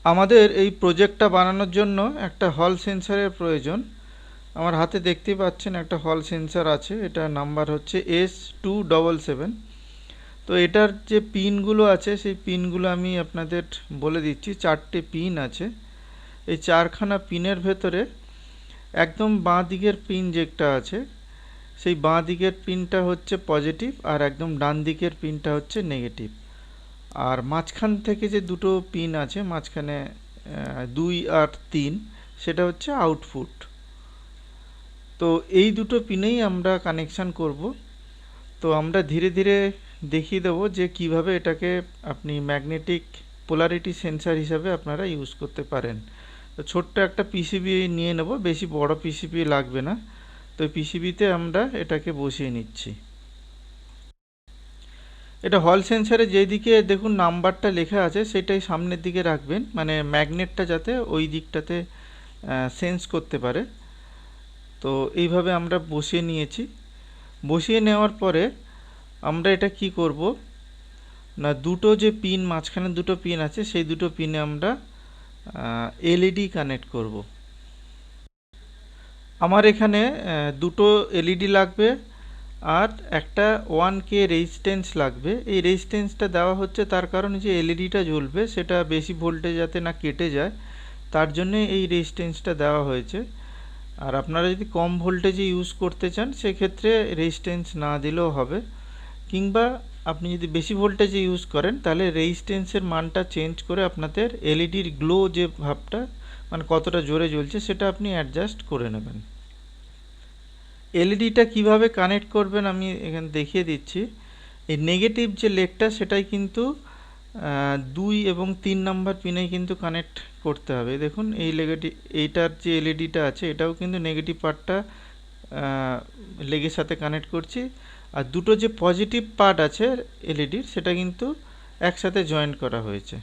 আমাদের এই প্রজেক্টটা বানানোর জন্য একটা হল সেন্সরের প্রয়োজন। আমার হাতে দেখতেই পাচ্ছেন একটা হল সেন্সর আছে, এটা নাম্বার হচ্ছে S277। তো এটার যে পিনগুলো আছে সেই পিনগুলো আমি আপনাদের বলে দিচ্ছি। চারটে পিন আছে। এই চারখানা পিনের ভেতরে একদম বাঁ দিকের পিন যেটা আছে সেই বাঁ দিকের পিনটা হচ্ছে পজিটিভ, আর একদম ডান দিকের পিনটা হচ্ছে নেগেটিভ। আর মাঝখান থেকে যে দুটো পিন আছে, মাঝখানে 2 আর 3, সেটা হচ্ছে আউটপুট। তো এই দুটো পিনেই আমরা কানেকশান করব। তো আমরা ধীরে ধীরে দেখিয়ে দেবো যে কিভাবে এটাকে আপনি ম্যাগনেটিক পোলারিটি সেন্সার হিসাবে আপনারা ইউজ করতে পারেন। তো ছোট্ট একটা পিসিবি নিয়ে নেব, বেশি বড় পিসিবি লাগবে না। তো পিসিবিতে আমরা এটাকে বসিয়ে নিচ্ছি। এটা হল সেন্সারে যেদিকে দেখুন নাম্বারটা লেখা আছে সেটাই সামনের দিকে রাখবেন, মানে ম্যাগনেটটা যাতে ওই দিকটাতে সেন্স করতে পারে। তো এইভাবে আমরা বসিয়ে নিয়েছি। বসিয়ে নেওয়ার পরে আমরা এটা কি করব না, দুটো যে পিন, মাঝখানে দুটো পিন আছে সেই দুটো পিনে আমরা এলইডি কানেক্ট করব। আমার এখানে দুটো এলইডি লাগবে আর একটা 1K রেজিস্ট্যান্স লাগবে। এই রেজিস্ট্যান্সটা দেওয়া হচ্ছে তার কারণ যে এলইডিটা জ্বলবে সেটা বেশি ভোল্টেজ যাতে না কেটে যায়, তার জন্য এই রেজিস্ট্যান্সটা দেওয়া হয়েছে। আর আপনারা যদি কম ভোল্টেজে ইউজ করতে চান সেক্ষেত্রে রেজিস্ট্যান্স না দিলেও হবে, কিংবা আপনি যদি বেশি ভোল্টেজে ইউজ করেন তাহলে রেজিস্ট্যান্সের মানটা চেঞ্জ করে আপনাদের এলইডির গ্লো যে ভাবটা, মানে কতটা জোরে জ্বলছে, সেটা আপনি অ্যাডজাস্ট করে নেবেন। এলইডিটা কিভাবে কানেক্ট করবেন আমি এখানে দেখিয়ে দিচ্ছি। এই নেগেটিভ যে লেগটা সেটাই কিন্তু 2 এবং 3 নাম্বার পিনে কিন্তু কানেক্ট করতে হবে। দেখুন এই এইটার যে এলইডিটা আছে এটাও কিন্তু নেগেটিভ পার্টটা লেগের সাথে কানেক্ট করছি। আর দুটো যে পজিটিভ পার্ট আছে এলইডির সেটা কিন্তু একসাথে জয়েন করা হয়েছে।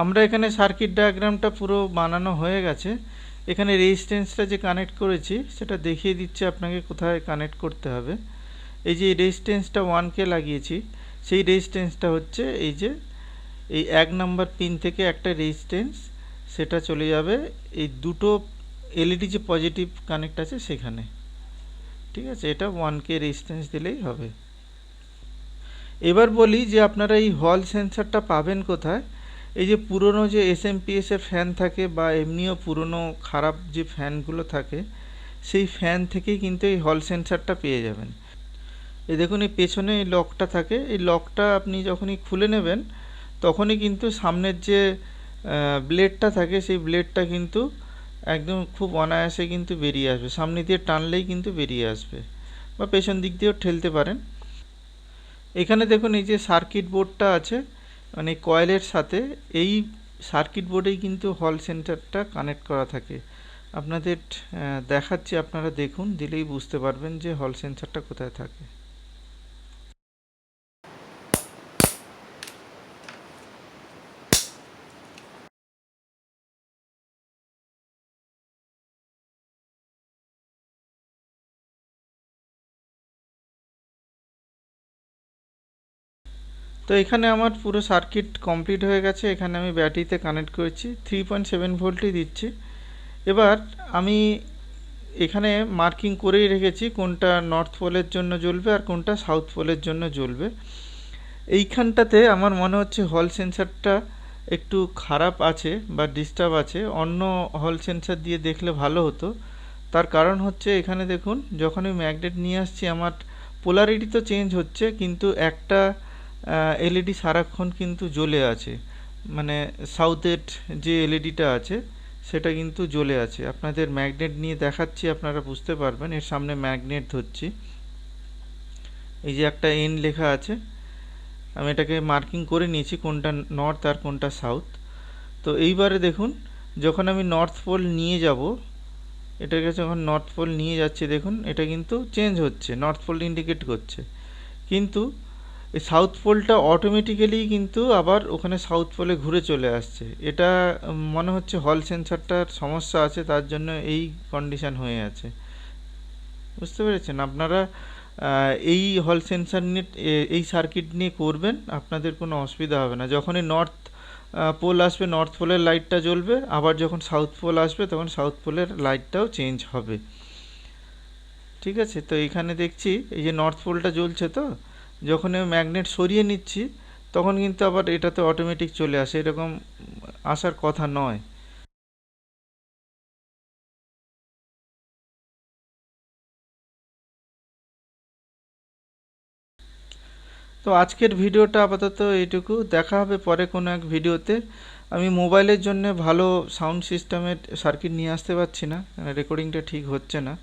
আমরা এখানে সার্কিট ডায়াগ্রামটা পুরো বানানো হয়ে গেছে। এখানে রেজিস্ট্যান্সটা যে কানেক্ট করেছি সেটা দেখিয়ে দিচ্ছে আপনাকে কোথায় কানেক্ট করতে হবে। এই যে রেজিস্ট্যান্সটা 1K লাগিয়েছি, সেই রেজিস্ট্যান্সটা হচ্ছে এই যে এই 1 নাম্বার পিন থেকে একটা রেজিস্ট্যান্স, সেটা চলে যাবে এই দুটো এলইডি যে পজিটিভ কানেক্ট আছে সেখানে। ঠিক আছে, এটা 1K রেজিস্ট্যান্স দিলেই হবে। এবার বলি যে আপনারা এই হল সেন্সরটা পাবেন কোথায়। এই যে পুরনো যে এসএমপিএস এর ফ্যান থাকে বা এমনিও পুরনো খারাপ যে ফ্যানগুলো থাকে সেই ফ্যান থেকেই কিন্তু এই হল সেন্সরটা পেয়ে যাবেন। এই দেখুন এই পেছনে এই লকটা থাকে, এই লকটা আপনি যখনই খুলে নেবেন তখনই কিন্তু সামনের যে ব্লেডটা থাকে সেই ব্লেডটা কিন্তু একদম খুব অনায়াসে কিন্তু বেরিয়ে আসবে, সামনে দিয়ে টানলেই কিন্তু বেরিয়ে আসবে, বা পেছন দিক দিয়েও ঠেলতে পারেন। এখানে দেখুন এই যে সার্কিট বোর্ডটা আছে, মানে কয়েলের সাথে এই সার্কিট বোর্ডেই কিন্তু হল সেন্সরটা কানেক্ট করা থাকে। আপনাদের দেখাচ্ছি, আপনারা দেখুন, দিলেই বুঝতে পারবেন যে হল সেন্সরটা কোথায় থাকে। তো এখানে আমার পুরো সার্কিট কমপ্লিট হয়ে গেছে। এখানে আমি ব্যাটারিতে কানেক্ট করেছি, 3.7 ভোল্টই দিচ্ছি। এবার আমি এখানে মার্কিং করেই রেখেছি কোনটা নর্থ পোলের জন্য জ্বলবে আর কোনটা সাউথ পোলের জন্য জ্বলবে। এইখানটাতে আমার মনে হচ্ছে হল সেন্সরটা একটু খারাপ আছে বা ডিস্টার্ব আছে, অন্য হল সেন্সর দিয়ে দেখলে ভালো হতো। তার কারণ হচ্ছে এখানে দেখুন, যখন আমি ম্যাগনেট নিয়ে আসছি আমার পোলারিটি তো চেঞ্জ হচ্ছে, কিন্তু একটা এলইডি সারাক্ষণ কিন্তু জ্বলে আছে, মানে সাউথের যে এলইডিটা আছে সেটা কিন্তু জ্বলে আছে। আপনাদের ম্যাগনেট নিয়ে দেখাচ্ছি, আপনারা বুঝতে পারবেন। এর সামনে ম্যাগনেট ধরছি, এই যে একটা এন লেখা আছে, আমি এটাকে মার্কিং করে নিয়েছি কোনটা নর্থ আর কোনটা সাউথ। তো এইবারে দেখুন, যখন আমি নর্থ পোল নিয়ে যাব, এটাকে যখন নর্থ পোল নিয়ে যাচ্ছি দেখুন এটা কিন্তু চেঞ্জ হচ্ছে, নর্থ পোল ইন্ডিকেট করছে, কিন্তু এই সাউথ পোলটা অটোমেটিক্যালি কিন্তু আবার ওখানে সাউথ পোলে ঘুরে চলে আসছে। এটা মনে হচ্ছে হল সেন্সরটার সমস্যা আছে, তার জন্য এই কন্ডিশন হয়ে আছে। বুঝতে পেরেছেন? আপনারা এই হল সেন্সার নিয়ে এই সার্কিট নিয়ে করবেন, আপনাদের কোনো অসুবিধা হবে না। যখনই নর্থ পোল আসবে নর্থ পোলের লাইটটা জ্বলবে, আবার যখন সাউথ পোল আসবে তখন সাউথ পোলের লাইটটাও চেঞ্জ হবে। ঠিক আছে, তো এইখানে দেখছি এই যে নর্থ পোলটা জ্বলছে, তো যখন আমি ম্যাগনেট সরিয়ে নিচ্ছি তখন কিন্তু আবার এটাতে অটোমেটিক চলে আসে, এরকম আসার কথা নয়। তো আজকের ভিডিওটা আপাতত এইটুকু, দেখা হবে পরে কোনো এক ভিডিওতে। আমি মোবাইলের জন্য ভালো সাউন্ড সিস্টেমের সার্কিট নিয়ে আসতে পারছি না, রেকর্ডিংটা ঠিক হচ্ছে না।